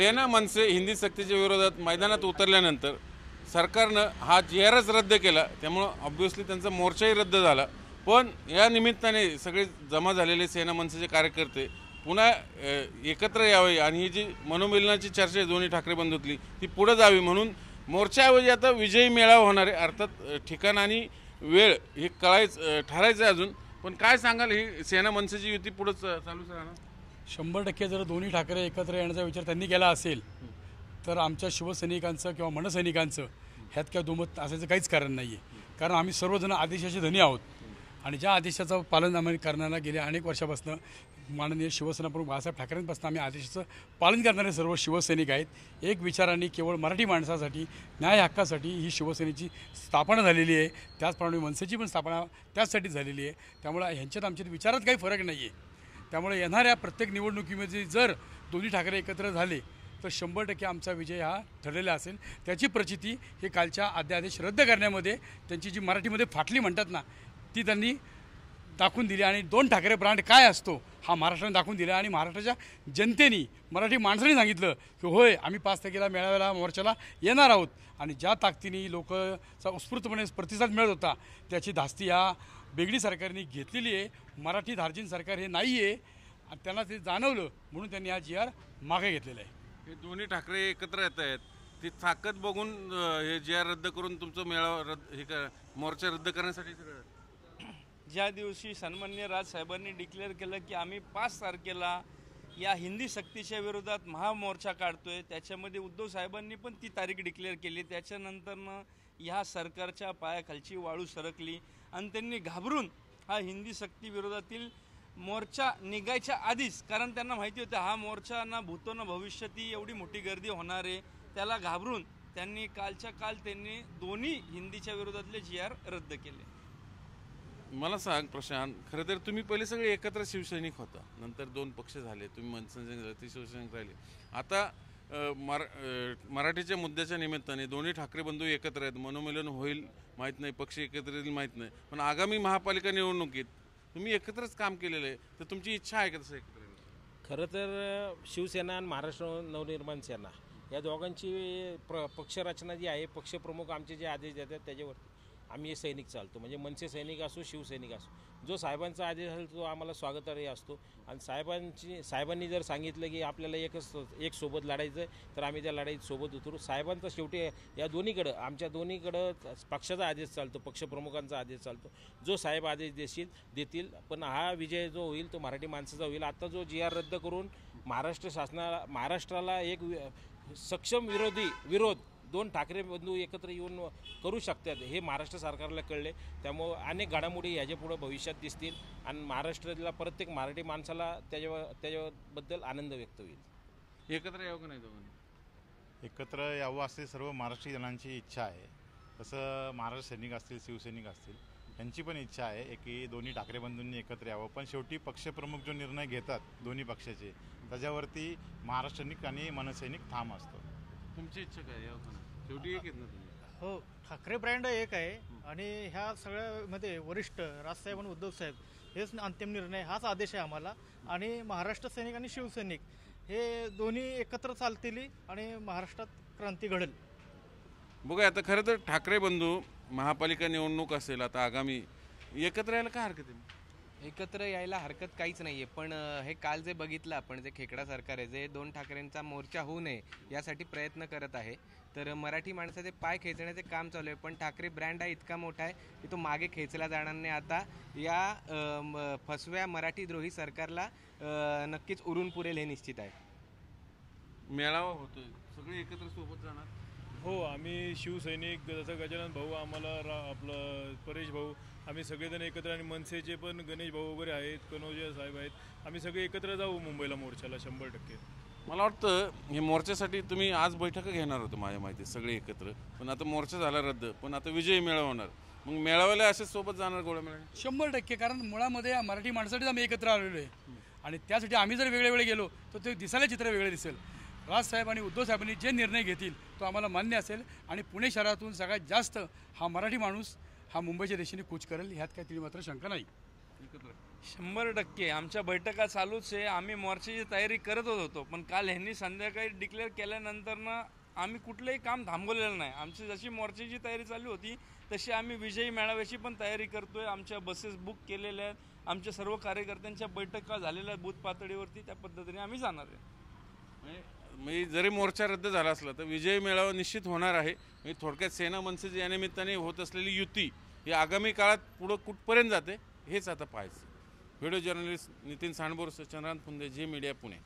सेना मनसे हिंदी सक्तीच्या विरोधात मैदानात उतरल्यानंतर सरकारनं हा जी.आरच रद्द केला, त्यामुळं ऑब्व्हियसली त्यांचा मोर्चाही रद्द झाला। पण या निमित्ताने सगळे जमा झालेले सेना मनसेचे कार्यकर्ते पुन्हा एकत्र यावे आणि ही जी मनोमिलनाची चर्चा आहे दोन्ही ठाकरे बंधूतली ती पुढे जावी म्हणून मोर्चाऐवजी आता विजयी मेळावा होणार आहे। अर्थात ठिकाण आणि वेळ हे ठरायचं आहे अजून, पण काय सांगाल ही सेना मनसेची युती पुढे चालूच राहणार? 100% जर दोन्ही ठाकरे एकत्र येण्याचा विचार त्यांनी केला असेल तर आमच्या शिवसैनिकांचं किंवा मनसैनिकांचं ह्यात काय दुमत असायचं काहीच कारण नाही आहे। कारण आम्ही सर्वजण आदेशाचे धनी आहोत आणि ज्या आदेशाचं पालन आम्ही करण्याला गेल्या अनेक वर्षापासून माननीय शिवसेना प्रमुख बाळासाहेब ठाकरेंपासून आम्ही आदेशाचं पालन करणारे सर्व शिवसैनिक आहेत। एक विचाराने केवळ मराठी माणसासाठी न्याय हक्कासाठी ही शिवसेनेची स्थापना झालेली आहे, त्याचप्रमाणे मनसेची पण स्थापना त्याचसाठी झालेली आहे। त्यामुळे ह्यांच्यात आमच्यात विचारात काही फरक नाही आहे। त्यामुळे येणाऱ्या प्रत्येक निवडणुकीमध्ये जर दोन्ही ठाकरे एकत्र झाले तर 100% आमचा विजय हा ठरलेला असेल। त्याची प्रचिती हे कालच्या अध्यादेश रद्द करण्यामध्ये त्यांची जी मराठीमध्ये फाटली म्हणतात ना ती त्यांनी दाखवून दिली आणि 2 ठाकरे ब्रँड काय असतो हा महाराष्ट्राने दाखवून दिला आणि महाराष्ट्राच्या जनतेने मराठी माणसाने सांगितलं की होय आम्ही 5 तारखेला मेळाव्याला मोर्चाला येणार आहोत आणि ज्या ताकदीने लोकांचा उत्स्फूर्तपणे प्रतिसाद मिळत होता त्याची धास्ती या बेगडी सरकारने घेतलेली आहे। मराठी धार्जिन सरकार हे नाही आहे आणि त्यांना ते जाणवलं म्हणून त्यांनी हा जी.आर मागे घेतलेला आहे। हे दोन्ही ठाकरे एकत्र येत आहेत ती ताकद बघून हे जी.आर रद्द करून तुमचं मेळावा मोर्चा रद्द करण्यासाठी ज्या दिवशी सन्माननीय राजसाहेबांनी डिक्लेअर केलं की आम्ही 5 तारखेला या हिंदी सक्तीच्या विरोधात महामोर्चा काढतोय, त्याच्यामध्ये उद्धव साहेबांनी पण ती तारीख डिक्लेअर केली। त्याच्यानंतरनं ह्या सरकारच्या पायाखालची वाळू सरकली आणि त्यांनी घाबरून हा हिंदी सक्ती विरोधातील मोर्चा निघायच्या आधीच, कारण त्यांना माहिती होतं हा मोर्चा ना भूतो ना भविष्य ती एवढी मोठी गर्दी होणार आहे, त्याला घाबरून त्यांनी कालच्या काल त्यांनी दोन्ही हिंदीच्या विरोधातले जी.आर रद्द केले। मला सांग प्रशांत, खरं तर तुम्ही पहिले सगळे एकत्र शिवसैनिक होता, नंतर 2 पक्ष झाले, तुम्ही मनसे झाले, ती शिवसैनिक राहिले। आता मराठीच्या मुद्द्याच्या निमित्ताने दोन्ही ठाकरे बंधू एकत्र आहेत, मनोमिलन होईल माहीत नाही, पक्ष एकत्र येईल माहीत नाही, पण आगामी महापालिका निवडणुकीत तुम्ही एकत्रच काम केलेलं आहे, तर तुमची इच्छा आहे का तसं एकत्र येण्याची? खरं तर शिवसेना आणि महाराष्ट्र नवनिर्माण सेना या दोघांची पक्षरचना जी आहे, पक्षप्रमुख आमचे जे आदेश देतात त्याच्यावर आम्ही सैनिक चालतो। म्हणजे मनसे सैनिक असो शिवसैनिक असो, जो साहेबांचा आदेश असेल तो आम्हाला स्वागतार्ह असतो आणि साहेबांनी जर सांगितलं की आपल्याला एक सोबत लढायचं आहे तर आम्ही त्या लढाईत सोबत उतरू। साहेबांचा शेवटी या दोन्हीकडं आमच्या दोन्हीकडं पक्षाचा आदेश चालतो, पक्षप्रमुखांचा आदेश चालतो, जो साहेब आदेश देतील। पण हा विजय जो होईल तो मराठी माणसाचा होईल। आता जो जी.आर रद्द करून महाराष्ट्राला एक सक्षम विरोध 2 ठाकरे बंधू एकत्र येऊन करू शकतात हे महाराष्ट्र सरकारला कळले। त्यामुळे अनेक घडामोडी ह्याच्यापुढे भविष्यात दिसतील आणि महाराष्ट्रातल्या प्रत्येक मराठी माणसाला त्याच्याबद्दल आनंद व्यक्त होईल। एकत्र यावं का नाही दोघांनी? एकत्र यावं असे सर्व महाराष्ट्रीयजनांची इच्छा आहे। तसं महाराष्ट्र सैनिक असतील शिवसैनिक असतील यांची पण इच्छा आहे की दोन्ही ठाकरे बंधूंनी एकत्र यावं, पण शेवटी पक्षप्रमुख जो निर्णय घेतात दोन्ही पक्षाचे त्याच्यावरती महाराष्ट्र सैनिक आणि मनसैनिक ठाम असतो। तुमची इच्छा काय यावं का नाही? शेवटी एक आहेत ना तुम्ही? हो, ठाकरे ब्रँड एक आहे आणि ह्या सगळ्यामध्ये वरिष्ठ राजसाहेब आणि उद्धव साहेब हेच अंतिम निर्णय, हाच आदेश आहे आम्हाला। आणि महाराष्ट्र सैनिक आणि शिवसैनिक हे दोन्ही एकत्र चालतील आणि महाराष्ट्रात क्रांती घडेल। बघा आता खरं तर ठाकरे बंधू महापालिका निवडणूक असेल आता आगामी, एकत्र यायला काय हरकत आहे? एकत्र यायला हरकत काहीच नाही आहे, पण हे काल जे बघितलं आपण, जे खेकडा सरकार आहे जे 2 ठाकरेंचा मोर्चा होऊ नये यासाठी प्रयत्न करत आहे, तर मराठी माणसाचे पाय खेचण्याचे काम चालू आहे। पण ठाकरे ब्रँड हा इतका मोठा आहे की तो मागे खेचला जाणार नाही। आता या फसव्या मराठीद्रोही सरकारला नक्कीच उरून पुरेल हे निश्चित आहे। मेळावा होतोय, सगळे एकत्र सोबत जाणार? हो, आम्ही शिवसैनिक जसं गजानन भाऊ, आम्हाला आपलं परेश भाऊ, आम्ही सगळेजण एकत्र, आणि मनसेचे पण गणेश भाऊ वगैरे आहेत, कनोजे साहेब आहेत, आम्ही सगळे एकत्र जाऊ मुंबईला मोर्चाला 100%। मला वाटतं हे मोर्चासाठी तुम्ही आज बैठक घेणार होतं माझ्या माहिती सगळे एकत्र, पण आता मोर्चा झाला रद्द, पण आता विजयी मेळावा होणार, मग मेळाव्याला असेच सोबत जाणार गोळ्या मिळून? 100%, कारण मुळामध्ये मराठी माणसासाठीच आम्ही एकत्र आलेलो आहे आणि त्यासाठी आम्ही जर वेगळे गेलो तर ते दिसायला चित्र वेगळे दिसेल। राजसाहेब आणि उद्धव साहेबांनी जे निर्णय घेतील तो आम्हाला मान्य असेल आणि पुणे शहरातून सगळ्यात जास्त हा मराठी माणूस हा मुंबईच्या दिशेने कूच करेल, ह्यात काही तरी मात्र शंका नाही। 100% आमच्या बैठका चालूच आहे. आम्ही मोर्चाची तयारी करतच होतो, पण काल ह्यांनी संध्याकाळी डिक्लेअर केल्यानंतर ना आम्ही कुठलंही काम थांबवलेलं नाही. आमची जशी मोर्चाची तयारी चालू होती तशी आम्ही विजयी मेळाव्याची पण तयारी करतोय. आमच्या बसेस बुक केलेल्या आहेत, आमच्या सर्व कार्यकर्त्यांच्या बैठका झालेल्या आहेत बूथ पातळीवरती. त्या पद्धतीने आम्ही जाणार आहे. म्हणजे जरी मोर्चा रद्द झाला असला तर विजयी मेळावा निश्चित होणार आहे. म्हणजे थोडक्यात सेना मनसेची या निमित्ताने होत असलेली युती ही आगामी काळात पुढं कुठपर्यंत जाते हेच आता पाहायचं. Video journalist Nitin Sandbor, Chandrakant Punde, Zee media, Pune.